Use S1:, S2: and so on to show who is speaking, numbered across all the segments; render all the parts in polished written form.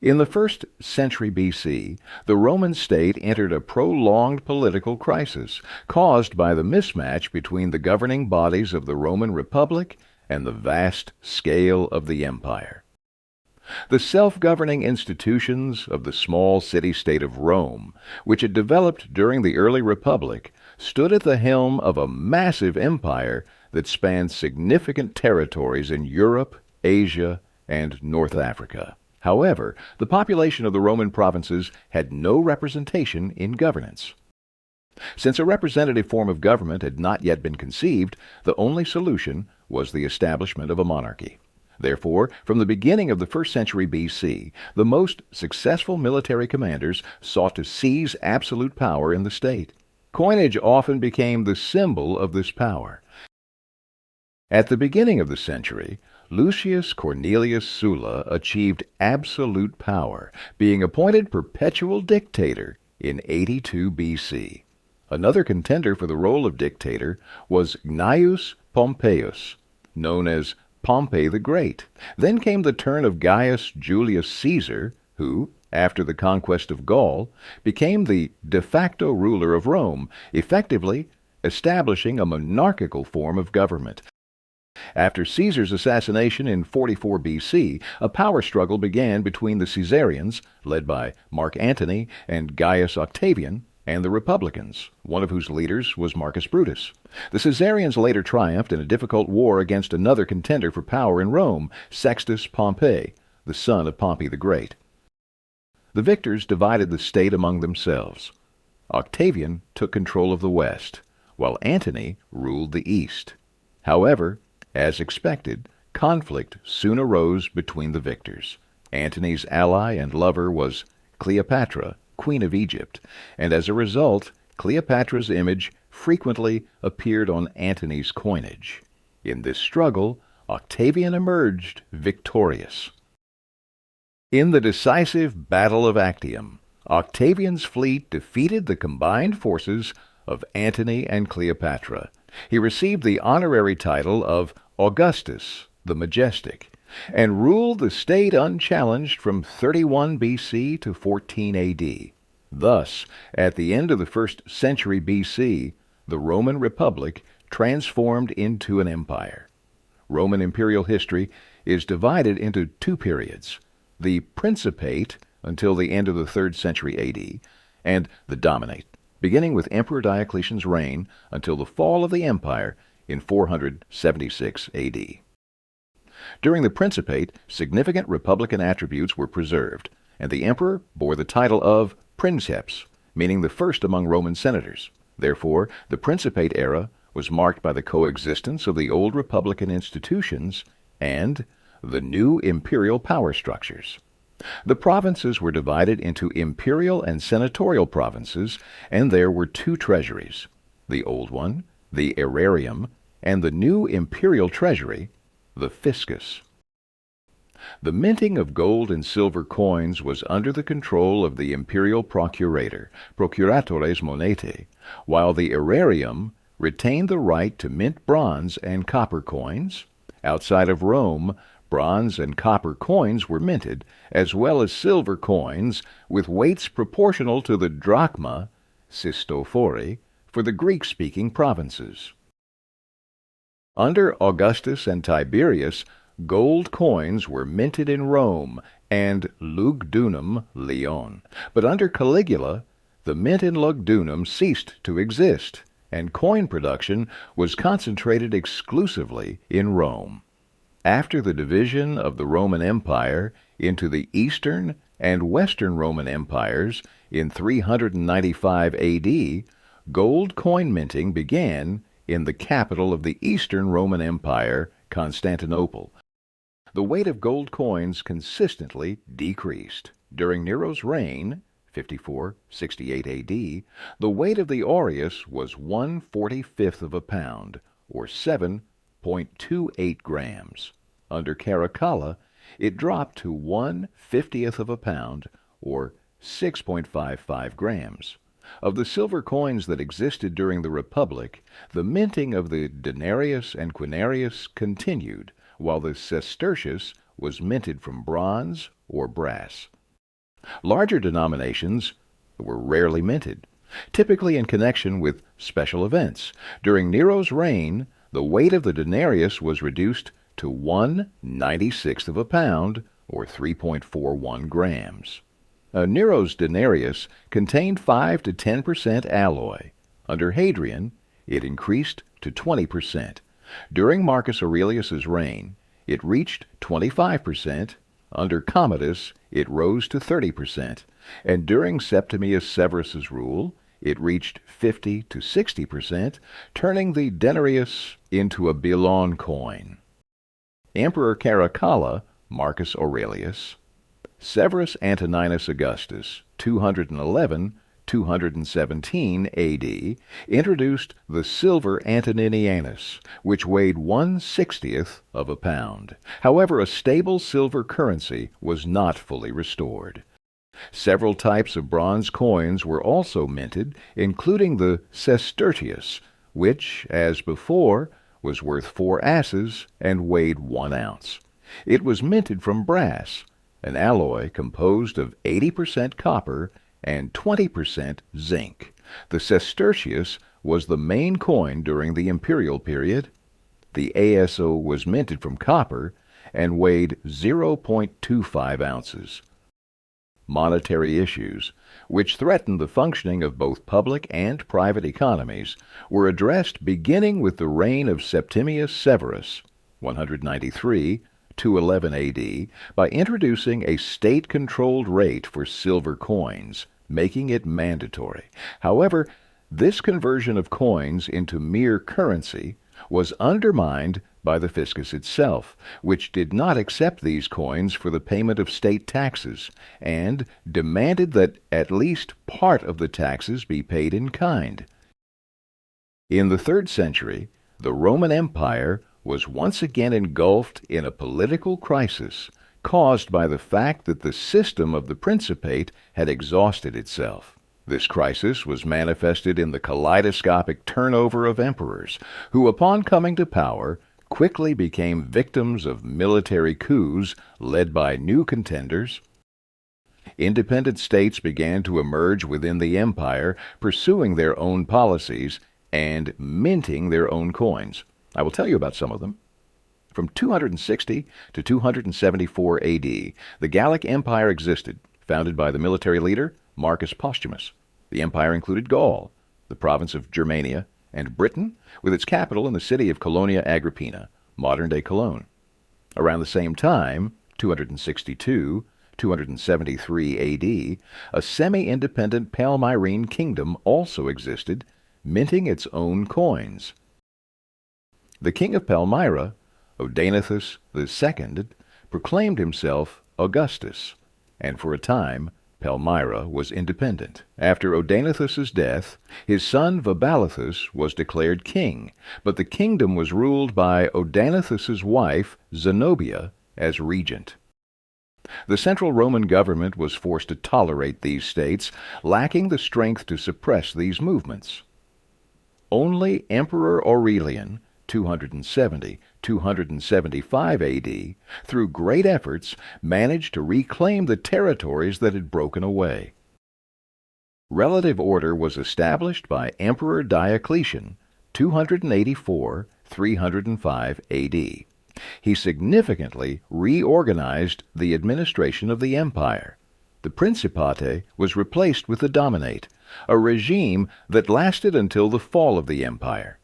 S1: In the 1st century BC, the Roman state entered a prolonged political crisis caused by the mismatch between the governing bodies of the Roman Republic and the vast scale of the empire. The self-governing institutions of the small city-state of Rome, which had developed during the early Republic, stood at the helm of a massive empire that spanned significant territories in Europe, Asia, and North Africa. However, the population of the Roman provinces had no representation in governance. Since a representative form of government had not yet been conceived, the only solution was the establishment of a monarchy. Therefore, from the beginning of the 1st century BC, the most successful military commanders sought to seize absolute power in the state. Coinage often became the symbol of this power. At the beginning of the century, Lucius Cornelius Sulla achieved absolute power, being appointed perpetual dictator in 82 BC. Another contender for the role of dictator was Gnaeus Pompeius, known as Pompey the Great. Then came the turn of Gaius Julius Caesar, who, after the conquest of Gaul, became the de facto ruler of Rome, effectively establishing a monarchical form of government. After Caesar's assassination in 44 BC, a power struggle began between the Caesarians, led by Mark Antony and Gaius Octavian, and the Republicans, one of whose leaders was Marcus Brutus. The Caesarians later triumphed in a difficult war against another contender for power in Rome, Sextus Pompey, the son of Pompey the Great. The victors divided the state among themselves. Octavian took control of the west, while Antony ruled the east. However, as expected, conflict soon arose between the victors. Antony's ally and lover was Cleopatra, Queen of Egypt, and as a result, Cleopatra's image frequently appeared on Antony's coinage. In this struggle, Octavian emerged victorious. In the decisive Battle of Actium, Octavian's fleet defeated the combined forces of Antony and Cleopatra. He received the honorary title of Augustus the Majestic, and ruled the state unchallenged from 31 BC to 14 AD. Thus, at the end of the 1st century BC, the Roman Republic transformed into an empire. Roman imperial history is divided into two periods: the Principate until the end of the 3rd century AD, and the Dominate, beginning with Emperor Diocletian's reign until the fall of the empire in 476 AD. During the Principate, significant republican attributes were preserved, and the emperor bore the title of Princeps, meaning the first among Roman senators. Therefore, the Principate era was marked by the coexistence of the old republican institutions and the new imperial power structures. The provinces were divided into imperial and senatorial provinces, and there were two treasuries: the old one, the aerarium, and the new imperial treasury, the fiscus. The minting of gold and silver coins was under the control of the imperial procurator, procuratores monetae, while the aerarium retained the right to mint bronze and copper coins. Outside of Rome, bronze and copper coins were minted, as well as silver coins, with weights proportional to the drachma, Sistophori, for the Greek-speaking provinces. Under Augustus and Tiberius, gold coins were minted in Rome and Lugdunum, Lyon. But under Caligula, the mint in Lugdunum ceased to exist, and coin production was concentrated exclusively in Rome. After the division of the Roman Empire into the Eastern and Western Roman Empires in 395 AD, gold coin minting began in the capital of the Eastern Roman Empire, Constantinople. The weight of gold coins consistently decreased. During Nero's reign, 54-68 AD, the weight of the aureus was 1/45 of a pound, or 7.28 grams. Under Caracalla, it dropped to 1/50 of a pound, or 6.55 grams. Of the silver coins that existed during the Republic, the minting of the denarius and quinarius continued, while the sestertius was minted from bronze or brass. Larger denominations were rarely minted, typically in connection with special events. During Nero's reign, the weight of the denarius was reduced to 1/96th of a pound, or 3.41 grams. Nero's denarius contained 5 to 10% alloy. Under Hadrian, it increased to 20%. During Marcus Aurelius's reign, it reached 25%. Under Commodus, it rose to 30%. And during Septimius Severus's rule, it reached 50 to 60%, turning the denarius into a Bilon coin. Emperor Caracalla, Marcus Aurelius, Severus Antoninus Augustus, 211-217 A.D., introduced the silver Antoninianus, which weighed 1/60th of a pound. However, a stable silver currency was not fully restored. Several types of bronze coins were also minted, including the sestertius, which, as before, was worth 4 asses and weighed 1 ounce. It was minted from brass, an alloy composed of 80% copper and 20% zinc. The sestertius was the main coin during the Imperial period. The ASO was minted from copper and weighed 0.25 ounces. Monetary issues, which threatened the functioning of both public and private economies, were addressed beginning with the reign of Septimius Severus, 193-11 A.D., by introducing a state-controlled rate for silver coins, making it mandatory. However, this conversion of coins into mere currency was undermined by the fiscus itself, which did not accept these coins for the payment of state taxes and demanded that at least part of the taxes be paid in kind. In the 3rd century, the Roman Empire was once again engulfed in a political crisis caused by the fact that the system of the Principate had exhausted itself. This crisis was manifested in the kaleidoscopic turnover of emperors, who, upon coming to power, quickly became victims of military coups led by new contenders. Independent states began to emerge within the empire, pursuing their own policies and minting their own coins. I will tell you about some of them. From 260 to 274 A.D., the Gallic Empire existed, founded by the military leader Marcus Postumus. The empire included Gaul, the province of Germania, and Britain, with its capital in the city of Colonia Agrippina, modern-day Cologne. Around the same time, 262-273 A.D., a semi-independent Palmyrene kingdom also existed, minting its own coins. The king of Palmyra, Odenathus II, proclaimed himself Augustus, and for a time Palmyra was independent. After Odenathus's death, his son Vabalithus was declared king, but the kingdom was ruled by Odenathus's wife Zenobia as regent. The central Roman government was forced to tolerate these states, lacking the strength to suppress these movements. Only Emperor Aurelian, 270-275 A.D., through great efforts, managed to reclaim the territories that had broken away. Relative order was established by Emperor Diocletian, 284-305 A.D. He significantly reorganized the administration of the empire. The Principate was replaced with the Dominate, a regime that lasted until the fall of the empire.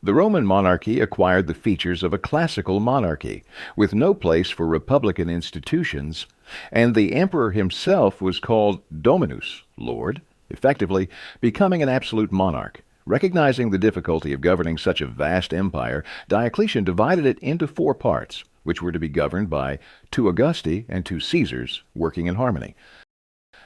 S1: The Roman monarchy acquired the features of a classical monarchy, with no place for republican institutions, and the emperor himself was called Dominus, Lord, effectively becoming an absolute monarch. Recognizing the difficulty of governing such a vast empire, Diocletian divided it into 4 parts, which were to be governed by 2 Augusti and 2 Caesars, working in harmony.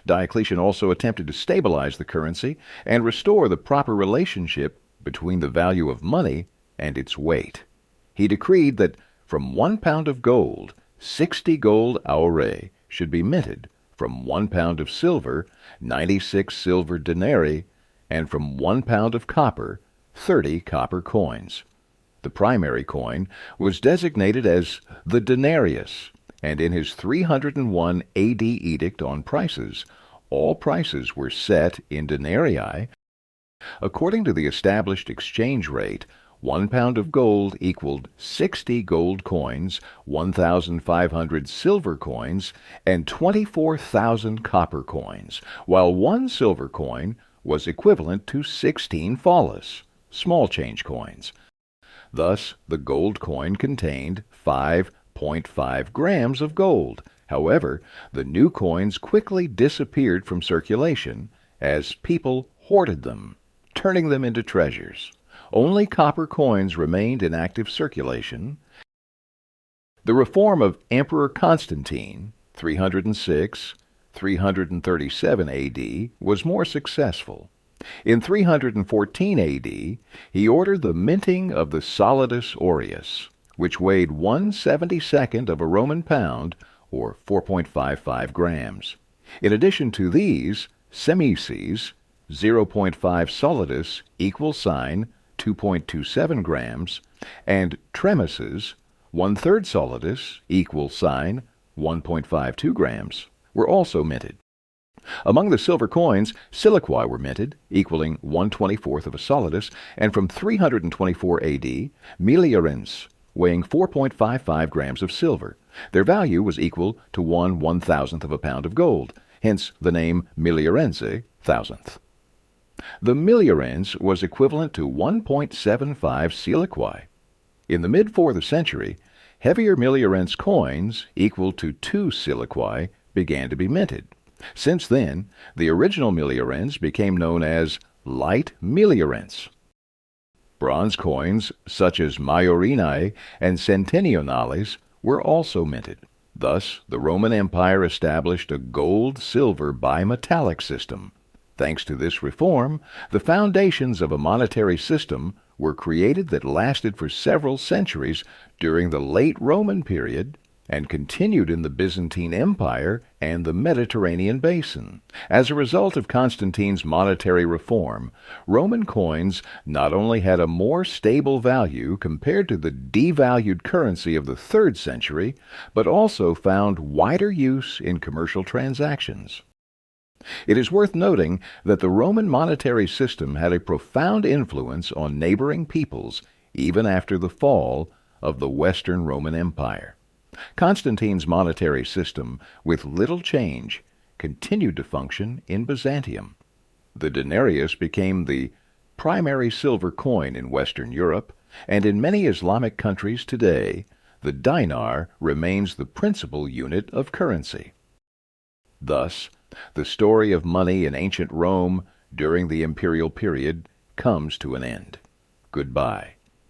S1: Diocletian also attempted to stabilize the currency and restore the proper relationship between the value of money and its weight. He decreed that from 1 pound of gold, 60 gold aurae should be minted, from 1 pound of silver, 96 silver denarii, and from 1 pound of copper, 30 copper coins. The primary coin was designated as the denarius, and in his 301 AD edict on prices, all prices were set in denarii. According to the established exchange rate, 1 pound of gold equaled 60 gold coins, 1,500 silver coins, and 24,000 copper coins, while 1 silver coin was equivalent to 16 phallus, small change coins. Thus, the gold coin contained 5.5 grams of gold. However, the new coins quickly disappeared from circulation as people hoarded them, turning them into treasures. Only copper coins remained in active circulation. The reform of Emperor Constantine, 306-337 AD, was more successful. In 314 AD, he ordered the minting of the solidus aureus, which weighed 1/72 of a Roman pound, or 4.55 grams. In addition to these, semices, 0.5 solidus equal sign 2.27 grams, and tremises, 1/3 solidus equal sign 1.52 grams, were also minted. Among the silver coins, siliqui were minted, equaling 1/24 of a solidus, and from 324 AD, miliarens, weighing 4.55 grams of silver. Their value was equal to 1/1000th of a pound of gold, hence the name miliarense, thousandth. The miliarens was equivalent to 1.75 siliqui. In the mid-4th century, heavier miliarens coins, equal to 2 siliqui, began to be minted. Since then, the original miliarens became known as light miliarens. Bronze coins, such as maiorini and centenionales, were also minted. Thus, the Roman Empire established a gold-silver bimetallic system. Thanks to this reform, the foundations of a monetary system were created that lasted for several centuries during the late Roman period and continued in the Byzantine Empire and the Mediterranean basin. As a result of Constantine's monetary reform, Roman coins not only had a more stable value compared to the devalued currency of the 3rd century, but also found wider use in commercial transactions. It is worth noting that the Roman monetary system had a profound influence on neighboring peoples even after the fall of the Western Roman Empire. Constantine's monetary system, with little change, continued to function in Byzantium. The denarius became the primary silver coin in Western Europe, and in many Islamic countries today, the dinar remains the principal unit of currency. Thus, the story of money in ancient Rome during the imperial period comes to an end. Goodbye.